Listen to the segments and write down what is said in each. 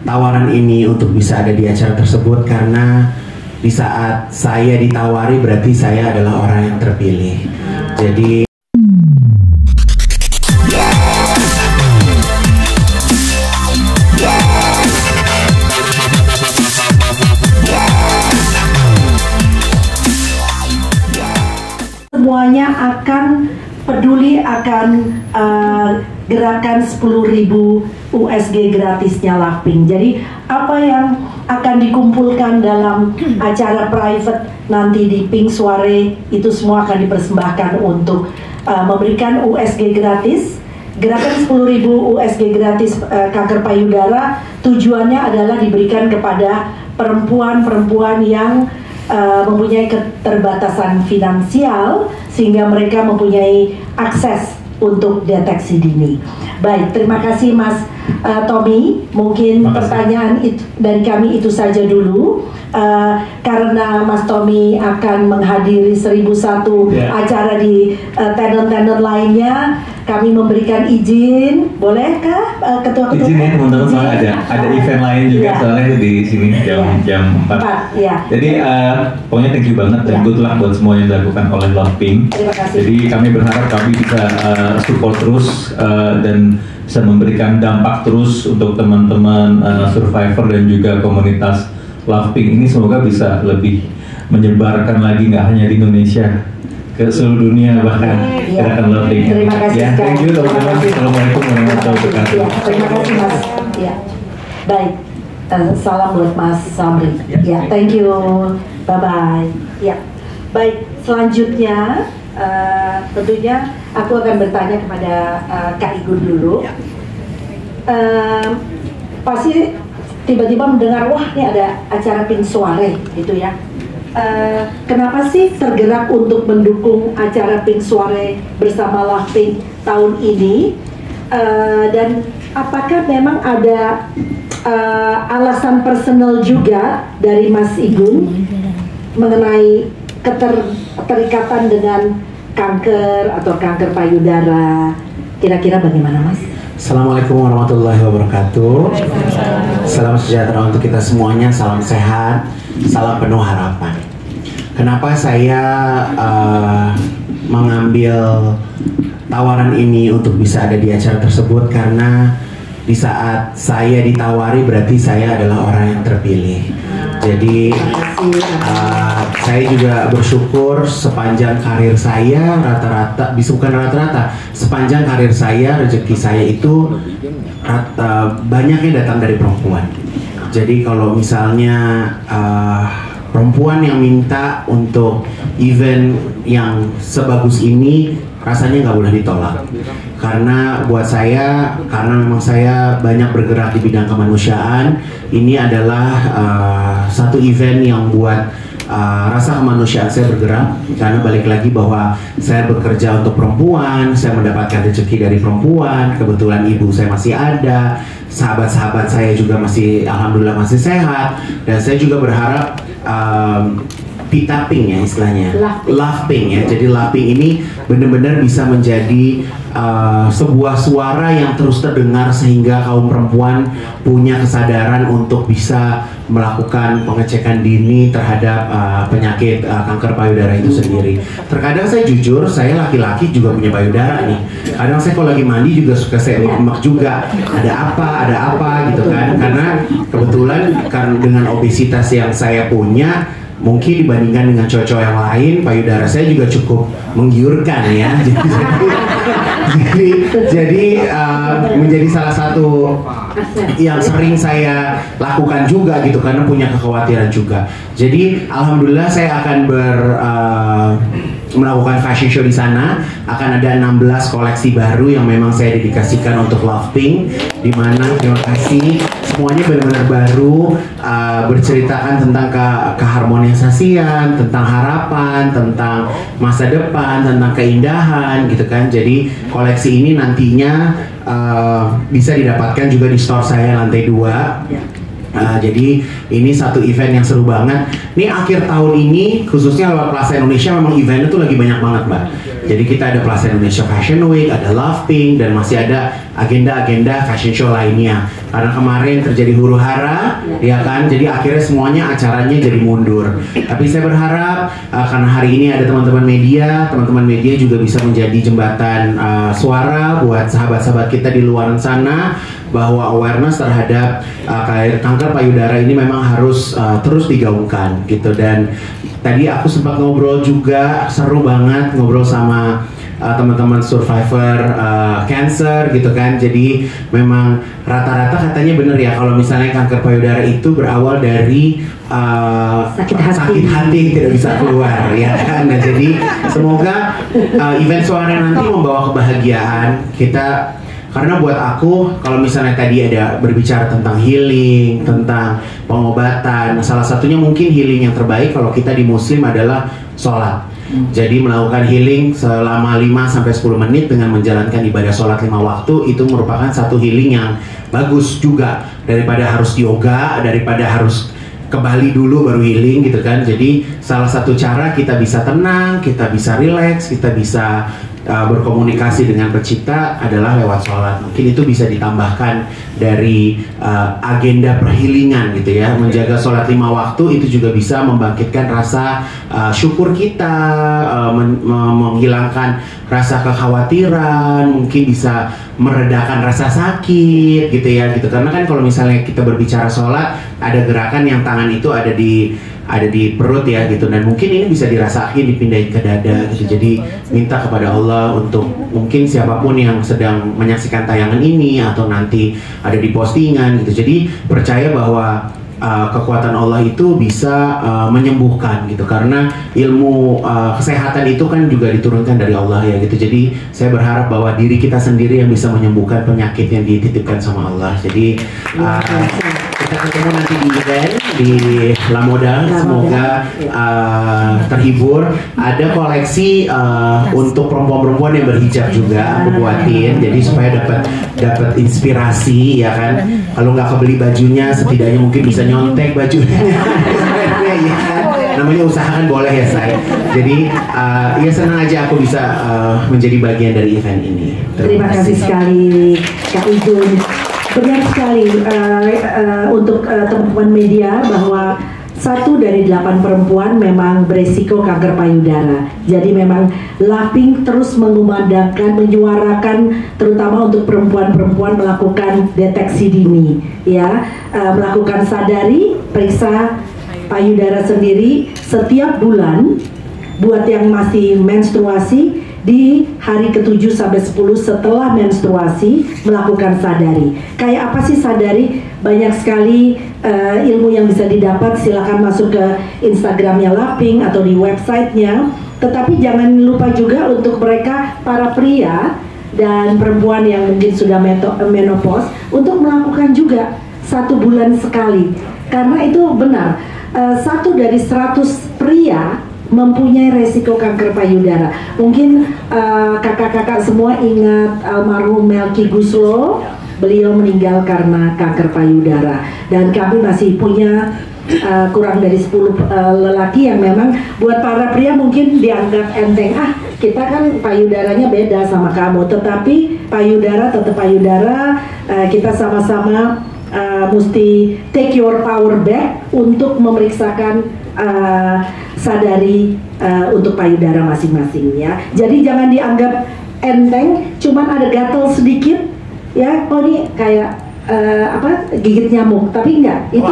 tawaran ini untuk bisa ada di acara tersebut karena di saat saya ditawari berarti saya adalah orang yang terpilih. Jadi semuanya akan peduli akan gerakan 10.000 USG gratisnya Lovepink. Jadi apa yang akan dikumpulkan dalam acara private nanti di Pink Soiree itu semua akan dipersembahkan untuk memberikan USG gratis. Gerakan 10.000 USG gratis kanker payudara tujuannya adalah diberikan kepada perempuan-perempuan yang mempunyai keterbatasan finansial sehingga mereka mempunyai akses untuk deteksi dini. Baik, terima kasih Mas Tommy. Mungkin pertanyaan dari kami itu saja dulu. Karena Mas Tommy akan menghadiri 1001 acara di tenon-tenon lainnya, kami memberikan izin. Bolehkah Ketua-Ketua? Izin ya teman-teman, soalnya ada event lain juga soalnya itu di sini jam 4. Jadi pokoknya thank you banget dan good luck buat semua yang dilakukan oleh Lovepink. Terima kasih. Jadi kami berharap kami bisa support terus dan bisa memberikan dampak terus untuk teman-teman survivor dan juga komunitas Lovepink ini, semoga bisa lebih menyebarkan lagi nggak hanya di Indonesia, ke seluruh dunia bahkan gerakan Lovepink. Terima kasih ya, thank you teman-teman. Assalamualaikum warahmatullahi wabarakatuh. Terima kasih Mas. Ya, baik. Salam buat Mas Samri. Ya, thank you. Bye bye. Ya, baik. Selanjutnya tentunya aku akan bertanya kepada Kak Igun dulu. Pasti tiba-tiba mendengar, wah ini ada acara Pink Soiree gitu ya. Kenapa sih tergerak untuk mendukung acara Pink Soiree bersama Lovepink tahun ini? Dan apakah memang ada alasan personal juga dari Mas Igun mengenai keterikatan dengan kanker atau kanker payudara? Kira-kira bagaimana Mas? Assalamualaikum warahmatullahi wabarakatuh. Salam sejahtera untuk kita semuanya, salam sehat, salam penuh harapan. Kenapa saya mengambil tawaran ini untuk bisa ada di acara tersebut? Karena di saat saya ditawari berarti saya adalah orang yang terpilih. Jadi saya juga bersyukur sepanjang karir saya rata-rata, bukan rata-rata, sepanjang karir saya rezeki saya itu banyaknya datang dari perempuan. Jadi kalau misalnya perempuan yang minta untuk event yang sebagus ini, rasanya nggak boleh ditolak. Karena buat saya, karena memang saya banyak bergerak di bidang kemanusiaan, ini adalah satu event yang buat rasa kemanusiaan saya bergerak. Karena balik lagi bahwa saya bekerja untuk perempuan, saya mendapatkan rezeki dari perempuan, kebetulan ibu saya masih ada, sahabat-sahabat saya juga masih, alhamdulillah masih sehat, dan saya juga berharap Pink ya istilahnya, Lovepink ya. Jadi Lovepink ini benar-benar bisa menjadi sebuah suara yang terus terdengar sehingga kaum perempuan punya kesadaran untuk bisa melakukan pengecekan dini terhadap penyakit kanker payudara itu sendiri. Terkadang saya jujur, saya laki-laki juga punya payudara nih. Kadang saya kalau lagi mandi juga suka saya lemak juga. Ada apa gitu kan? Karena kebetulan dengan obesitas yang saya punya, mungkin dibandingkan dengan cowok-cowok yang lain, payudara saya juga cukup menggiurkan ya. Jadi menjadi salah satu yang sering saya lakukan juga gitu, karena punya kekhawatiran juga. Jadi alhamdulillah saya akan melakukan fashion show di sana. Akan ada 16 koleksi baru yang memang saya dedikasikan untuk Lovepink, di mana terima kasih semuanya benar-benar baru, berceritakan tentang keharmonisasian, tentang harapan, tentang masa depan, tentang keindahan gitu kan. Jadi koleksi ini nantinya bisa didapatkan juga di store saya lantai 2. Jadi ini satu event yang seru banget. Ini akhir tahun ini khususnya lewat Plaza Indonesia memang eventnya tuh lagi banyak banget Mbak. Jadi kita ada Plaza Indonesia Fashion Week, ada Love Pink, dan masih ada agenda-agenda fashion show lainnya. Karena kemarin terjadi huru hara, ya kan? Jadi akhirnya semuanya acaranya jadi mundur. Tapi saya berharap karena hari ini ada teman-teman media juga bisa menjadi jembatan suara buat sahabat-sahabat kita di luar sana, bahwa awareness terhadap kanker payudara ini memang harus terus digaungkan gitu. Dan tadi aku sempat ngobrol juga, seru banget ngobrol sama teman-teman survivor cancer gitu kan. Jadi memang rata-rata katanya bener ya, kalau misalnya kanker payudara itu berawal dari sakit hati yang tidak bisa keluar ya kan. Nah, jadi semoga event suara nanti membawa kebahagiaan kita. Karena buat aku, kalau misalnya tadi ada berbicara tentang healing, tentang pengobatan, salah satunya mungkin healing yang terbaik kalau kita di Muslim adalah sholat. Jadi melakukan healing selama 5-10 menit dengan menjalankan ibadah sholat 5 waktu, itu merupakan satu healing yang bagus juga, daripada harus yoga, daripada harus ke Bali dulu baru healing gitu kan. Jadi salah satu cara kita bisa tenang, kita bisa relax, kita bisa berkomunikasi dengan pencipta adalah lewat sholat. Mungkin itu bisa ditambahkan dari agenda perhealingan gitu ya. Menjaga sholat 5 waktu itu juga bisa membangkitkan rasa syukur kita, menghilangkan rasa kekhawatiran, mungkin bisa meredakan rasa sakit gitu ya gitu. Karena kan kalau misalnya kita berbicara sholat, ada gerakan yang tangan itu ada di perut ya gitu, dan mungkin ini bisa dirasain dipindahin ke dada gitu. Jadi minta kepada Allah untuk mungkin siapapun yang sedang menyaksikan tayangan ini atau nanti ada di postingan gitu, jadi percaya bahwa kekuatan Allah itu bisa menyembuhkan gitu, karena ilmu kesehatan itu kan juga diturunkan dari Allah ya gitu. Jadi saya berharap bahwa diri kita sendiri yang bisa menyembuhkan penyakit yang dititipkan sama Allah. Jadi kita ketemu nanti di event di La Moda. Semoga terhibur. Ada koleksi untuk perempuan-perempuan yang berhijab juga aku buatin, jadi supaya dapat inspirasi ya kan. Kalau nggak kebeli bajunya, setidaknya mungkin bisa nyontek bajunya. Ya kan? Namanya usaha kan boleh ya saya. Jadi ya senang aja aku bisa menjadi bagian dari event ini. Terima kasih sekali Kak Ijun. Benar sekali untuk teman-teman media bahwa 1 dari 8 perempuan memang beresiko kanker payudara. Jadi memang Laping terus mengumandangkan, menyuarakan terutama untuk perempuan-perempuan melakukan deteksi dini, ya, melakukan sadari, periksa payudara sendiri setiap bulan. Buat yang masih menstruasi, di hari ke-7 sampai 10 setelah menstruasi melakukan sadari. Kayak apa sih sadari? Banyak sekali ilmu yang bisa didapat. Silakan masuk ke Instagramnya Laping atau di websitenya. Tetapi jangan lupa juga untuk mereka para pria dan perempuan yang mungkin sudah menopause untuk melakukan juga 1 bulan sekali. Karena itu benar, 1 dari 100 pria mempunyai resiko kanker payudara. Mungkin kakak-kakak semua ingat almarhum Melky Guslo. Beliau meninggal karena kanker payudara. Dan kami masih punya kurang dari 10 lelaki yang memang buat para pria mungkin dianggap enteng. Kita kan payudaranya beda sama kamu. Tetapi payudara tetap payudara. Kita sama-sama mesti take your power back untuk memeriksakan sadari untuk payudara masing-masing ya. Jadi jangan dianggap enteng, cuman ada gatal sedikit ya. Oh ini kayak gigit nyamuk, tapi enggak. Itu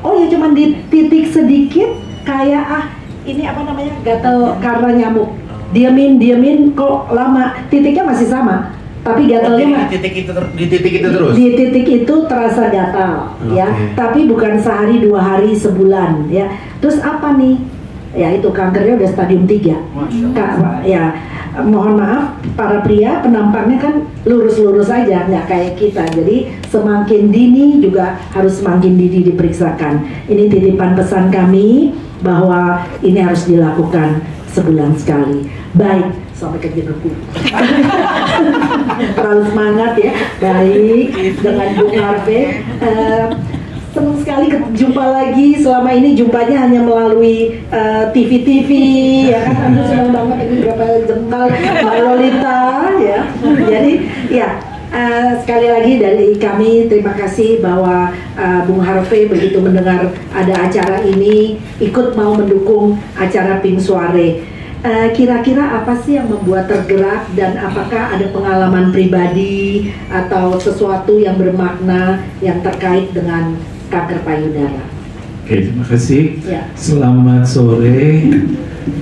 oh ya cuman di titik sedikit kayak ini apa namanya, gatal karena nyamuk. Diamin kok lama, titiknya masih sama. Tapi gatalnya di titik itu terus. Di titik itu terasa gatal, ya. Tapi bukan sehari, 2 hari, sebulan, ya. Terus apa nih? Ya itu kankernya udah stadium 3. Ya, mohon maaf, para pria penampaknya kan lurus-lurus aja, nggak kayak kita. Jadi semakin dini juga harus semakin dini diperiksakan. Ini titipan pesan kami bahwa ini harus dilakukan sebulan sekali. Baik, sampai ke jenuhku. Terlalu semangat ya. Baik, dengan Bung Harvey. Senang sekali. jumpa lagi. Selama ini jumpanya hanya melalui TV-TV, ya kan? Anda senang banget ini berapa jempol Mbak Lolita, ya. Jadi, ya. Sekali lagi dari kami terima kasih bahwa Bung Harvey begitu mendengar ada acara ini ikut mau mendukung acara Pink Soiree. Kira-kira apa sih yang membuat tergerak dan apakah ada pengalaman pribadi atau sesuatu yang bermakna yang terkait dengan kanker payudara? Oke, terima kasih. Ya. Selamat sore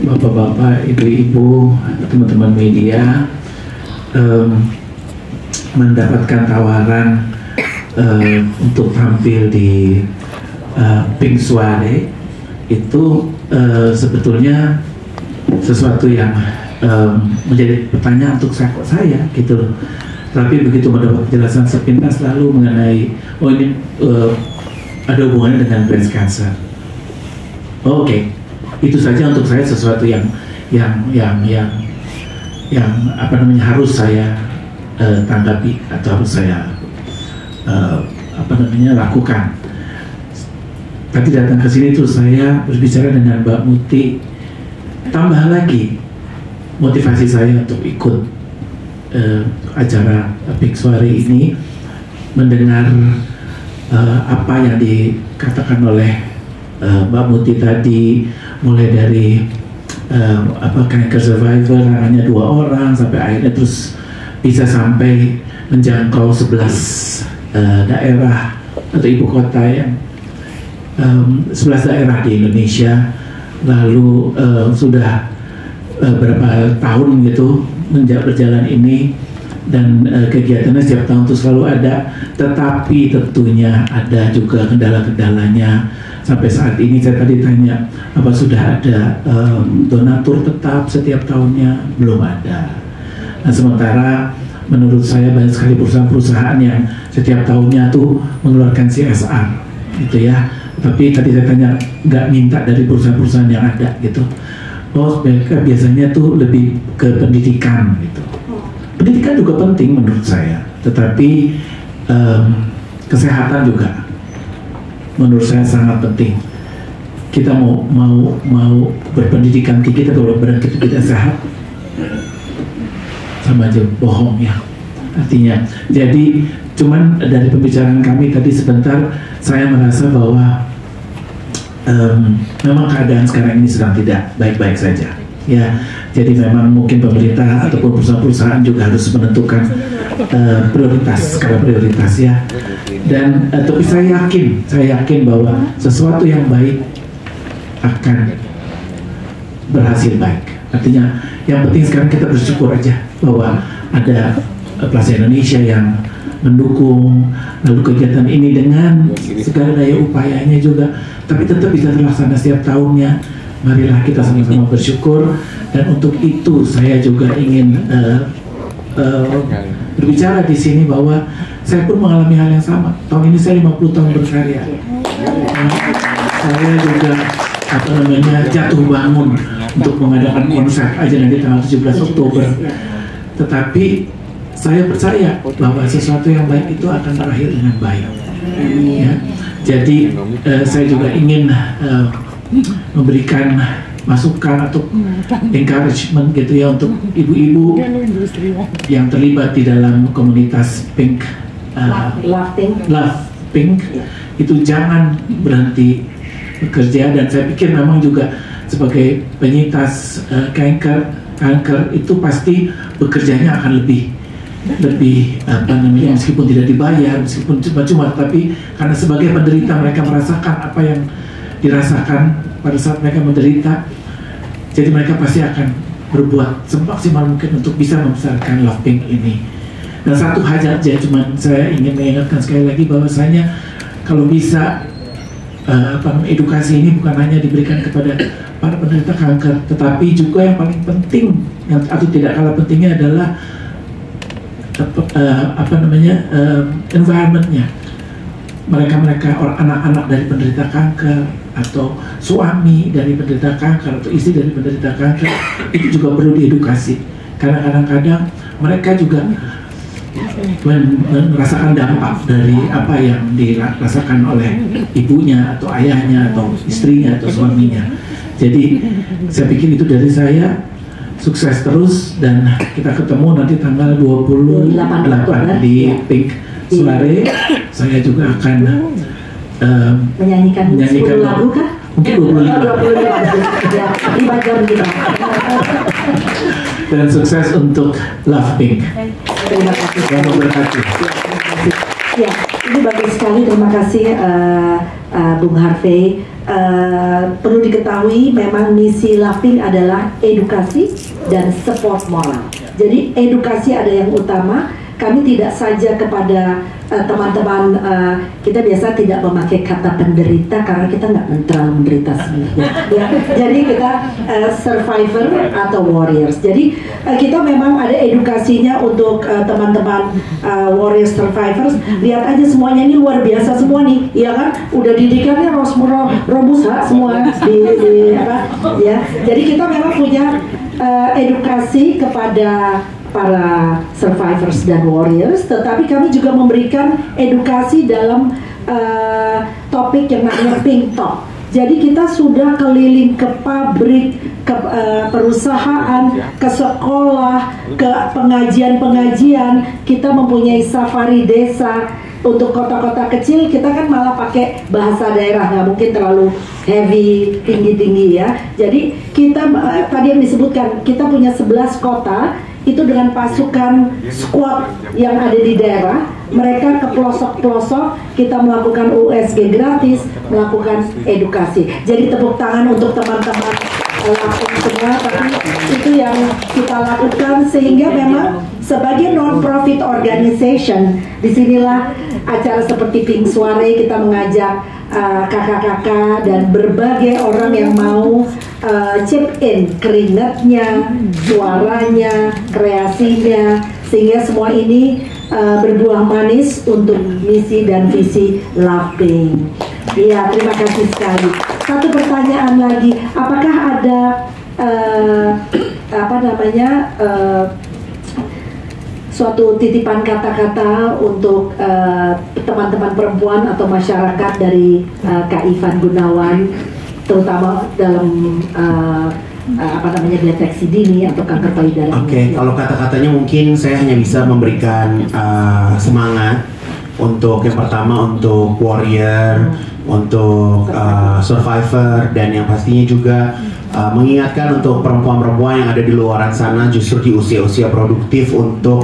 Bapak-bapak, Ibu-ibu, teman-teman media. Mendapatkan tawaran untuk tampil di Pink Soiree itu sebetulnya sesuatu yang menjadi pertanyaan untuk saya gitu loh. Tapi begitu mendapat penjelasan sepintas lalu mengenai ini ada hubungannya dengan breast cancer. Oke. Itu saja untuk saya sesuatu yang apa namanya harus saya tanggapi atau harus saya lakukan. Tapi datang ke sini tuh saya berbicara dengan Mbak Muti, tambah lagi motivasi saya untuk ikut acara Pink Soiree ini, mendengar apa yang dikatakan oleh Mbak Muti tadi, mulai dari cancer survivor hanya 2 orang sampai akhirnya terus bisa sampai menjangkau 11 daerah atau ibu kota yang 11 daerah di Indonesia, lalu sudah berapa tahun gitu berjalan ini, dan kegiatannya setiap tahun itu selalu ada, tetapi tentunya ada juga kendala-kendalanya. Sampai saat ini saya tadi tanya apa sudah ada donatur tetap setiap tahunnya, belum ada. Nah, sementara menurut saya banyak sekali perusahaan-perusahaan yang setiap tahunnya tuh mengeluarkan CSR gitu ya. Tapi tadi saya tanya nggak minta dari perusahaan-perusahaan yang ada gitu. Oh, mereka biasanya tuh lebih ke pendidikan gitu. Pendidikan juga penting menurut saya, tetapi kesehatan juga menurut saya sangat penting. Kita mau berpendidikan, kita kalau badan kita tidak sehat, sama aja bohong ya artinya. Jadi cuman dari pembicaraan kami tadi sebentar, saya merasa bahwa memang keadaan sekarang ini sedang tidak baik-baik saja ya. Jadi memang mungkin pemerintah ataupun perusahaan-perusahaan juga harus menentukan prioritas ya. Dan tapi saya yakin bahwa sesuatu yang baik akan berhasil baik. Artinya yang penting sekarang kita bersyukur aja bahwa ada Plaza Indonesia yang mendukung, lalu kegiatan ini dengan segala daya upayanya juga, tapi tetap bisa terlaksana setiap tahunnya. Marilah kita sama-sama bersyukur, dan untuk itu saya juga ingin berbicara di sini bahwa saya pun mengalami hal yang sama. Tahun ini saya 50 tahun berkarya. Saya juga jatuh bangun untuk mengadakan konser aja nanti tanggal 17 Oktober. Tetapi saya percaya bahwa sesuatu yang baik itu akan berakhir dengan baik. Ya. Jadi saya juga ingin memberikan masukan atau encouragement gitu ya untuk ibu-ibu yang terlibat di dalam komunitas Pink, Love Pink, itu jangan berhenti bekerja. Dan saya pikir memang juga sebagai penyintas kanker itu pasti bekerjanya akan lebih meskipun tidak dibayar, meskipun cuma-cuma, tapi karena sebagai penderita mereka merasakan apa yang dirasakan pada saat mereka menderita, jadi mereka pasti akan berbuat semaksimal mungkin untuk bisa membesarkan Love Pink ini. Dan satu hal aja, cuman saya ingin mengingatkan sekali lagi bahwasanya kalau bisa edukasi ini bukan hanya diberikan kepada para penderita kanker, tetapi juga yang paling penting atau tidak kalah pentingnya adalah environmentnya. Mereka anak-anak dari penderita kanker atau suami dari penderita kanker atau istri dari penderita kanker itu juga perlu diedukasi, karena kadang-kadang mereka juga merasakan dampak dari apa yang dirasakan oleh ibunya atau ayahnya atau istrinya atau suaminya. Jadi saya pikir itu dari saya. Sukses terus dan kita ketemu nanti tanggal 28 di Pink Soiree. Saya juga akan menyanyikan 10 lagu kah? Mungkin 25 ya, 5 jam kita. Dan sukses untuk Love Pink. Terima kasih. Yang memberkati. Ya, ini bagus sekali. Terima kasih Bung Harvey. Perlu diketahui memang misi Love Pink adalah edukasi dan support moral. Jadi edukasi ada yang utama. Kami tidak saja kepada teman-teman, kita biasa tidak memakai kata penderita karena kita nggak terlalu menderita sebenarnya. Ya, jadi kita survivor atau warriors. Jadi kita memang ada edukasinya untuk teman-teman warriors survivors. Lihat aja semuanya ini luar biasa semua nih, ya kan? Udah didikannya robusta semua di apa? Ya. Jadi kita memang punya edukasi kepada para survivors dan warriors, tetapi kami juga memberikan edukasi dalam topik yang namanya Pink Talk. Jadi kita sudah keliling ke pabrik, ke perusahaan, ke sekolah, ke pengajian-pengajian. Kita mempunyai safari desa. Untuk kota-kota kecil kita kan malah pakai bahasa daerah, nggak mungkin terlalu heavy, tinggi-tinggi ya. Jadi kita tadi yang disebutkan, kita punya 11 kota itu dengan pasukan squad yang ada di daerah. Mereka ke pelosok-pelosok, kita melakukan USG gratis, melakukan edukasi. Jadi tepuk tangan untuk teman-teman lakukan semua, tapi itu yang kita lakukan sehingga memang sebagai non-profit organization, disinilah acara seperti Pink Soiree kita mengajak kakak-kakak dan berbagai orang yang mau chip in keringatnya, suaranya, kreasinya, sehingga semua ini berbuah manis untuk misi dan visi Love Pink. Iya, terima kasih sekali. Satu pertanyaan lagi, apakah ada suatu titipan kata-kata untuk teman-teman perempuan atau masyarakat dari Kak Ivan Gunawan, terutama dalam deteksi dini atau kanker payudara? Oke, kalau kata-katanya mungkin saya hanya bisa memberikan semangat untuk yang pertama untuk warrior, untuk survivor, dan yang pastinya juga mengingatkan untuk perempuan-perempuan yang ada di luaran sana justru di usia-usia produktif untuk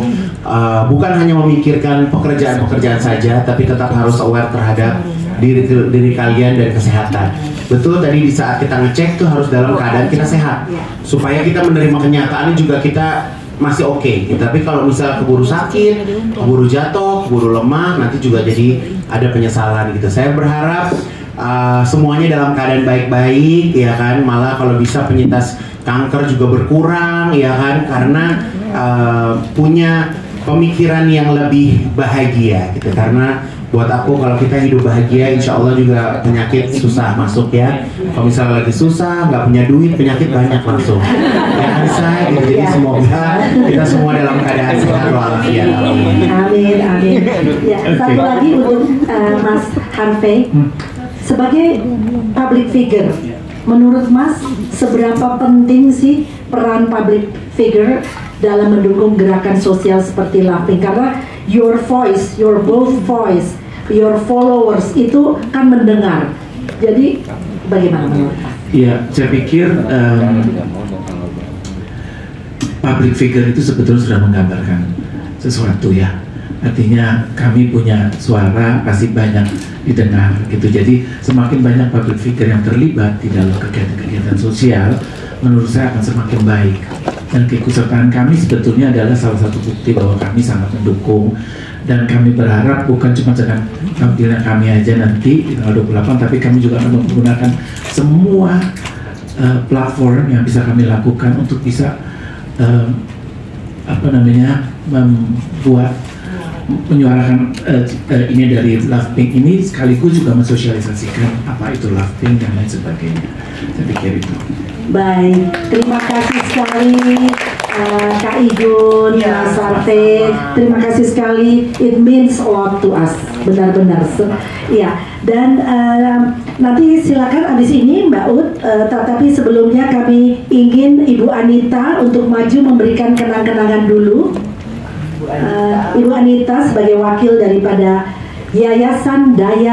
bukan hanya memikirkan pekerjaan-pekerjaan saja, tapi tetap harus aware terhadap diri kalian dan kesehatan. Betul, tadi di saat kita ngecek tuh harus dalam keadaan kita sehat supaya kita menerima kenyataannya juga kita masih oke. Tapi kalau misalnya keburu sakit, keburu jatuh, keburu lemah, nanti juga jadi ada penyesalan gitu. Saya berharap semuanya dalam keadaan baik-baik, ya kan. Malah kalau bisa penyintas kanker juga berkurang, ya kan, karena punya pemikiran yang lebih bahagia gitu. Karena buat aku kalau kita hidup bahagia, insya Allah juga penyakit susah masuk ya. Kalau misalnya lagi susah, nggak punya duit, penyakit banyak langsung. Ya kan saya, gitu. Jadi semoga kita semua dalam keadaan sehat walafiat. Amin, amin. Ya, satu lagi untuk Mas Harvey, sebagai public figure, menurut Mas seberapa penting sih peran public figure dalam mendukung gerakan sosial seperti Love Pink? Karena your voice, your both voice, your followers itu kan mendengar. Jadi bagaimana menurut Mas? Ya, saya pikir public figure itu sebetulnya sudah menggambarkan sesuatu ya. Artinya kami punya suara pasti banyak didengar gitu. Jadi semakin banyak public figure yang terlibat di dalam kegiatan-kegiatan sosial, menurut saya akan semakin baik. Dan keikutsertaan kami sebetulnya adalah salah satu bukti bahwa kami sangat mendukung. Dan kami berharap bukan cuma dengan tampilan kami aja nanti di tanggal 28, tapi kami juga akan menggunakan semua platform yang bisa kami lakukan untuk bisa membuat, menyuarakan ini dari Love Pink ini, sekaligus juga mensosialisasikan apa itu Love Pink dan lain sebagainya. Saya pikir itu. Baik, terima kasih sekali Kak Igun, Mas Sarte, terima kasih sekali. It means a lot to us, benar-benar. Ya, dan nanti silakan abis ini Mbak Ut. Tetapi sebelumnya kami ingin Ibu Anita untuk maju memberikan kenang-kenangan dulu. Ibu Anita sebagai wakil daripada Yayasan Daya